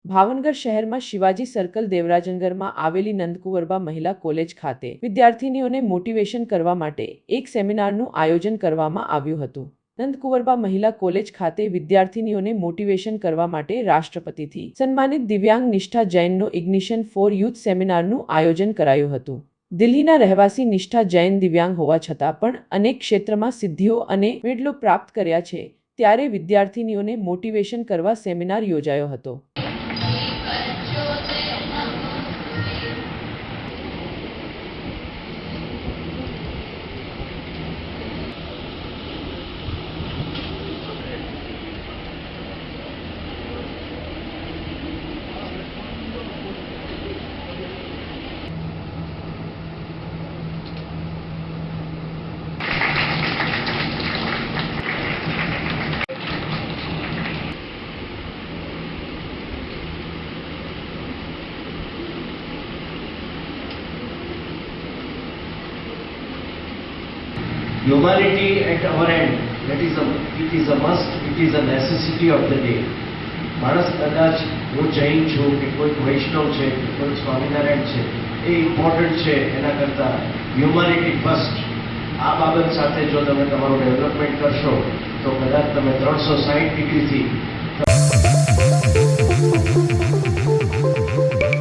ભાવનગર શહેરમાં શિવાજી સર્કલ દેવરાજનગરમાં આવેલી નંદકુંવરબા મહિલા કોલેજ ખાતે વિદ્યાર્થીનીઓને મોટિવેશન કરવા માટે એક સેમિનારનું આયોજન કરવામાં આવ્યું હતું. નંદકુંવરબા મહિલા કોલેજ ખાતે વિદ્યાર્થીનીઓને મોટિવેશન કરવા માટે રાષ્ટ્રપતિથી સન્માનિત દિવ્યાંગ નિષ્ઠા જૈનનો ઇગ્નિશન ફોર યુથ સેમિનારનું આયોજન કરાયું હતું. દિલ્હીના રહેવાસી નિષ્ઠા જૈન દિવ્યાંગ હોવા છતાં પણ અનેક ક્ષેત્રમાં સિદ્ધિઓ અને મેડલો પ્રાપ્ત કર્યા છે. ત્યારે વિદ્યાર્થીનીઓને મોટિવેશન કરવા સેમિનાર યોજાયો હતો. Humanity at our end, it is a must, it is a necessity of the day. માણસ કદાચ હું જૈન છું કે કોઈ વૈષ્ણવ છે કે કોઈ સ્વામિનારાયણ છે એ ઇમ્પોર્ટન્ટ છે, એના કરતાં હ્યુમાનિટી ફર્સ્ટ આ બાબત સાથે જો તમે તમારું ડેવલપમેન્ટ કરશો તો કદાચ તમે 360 ડિગ્રીથી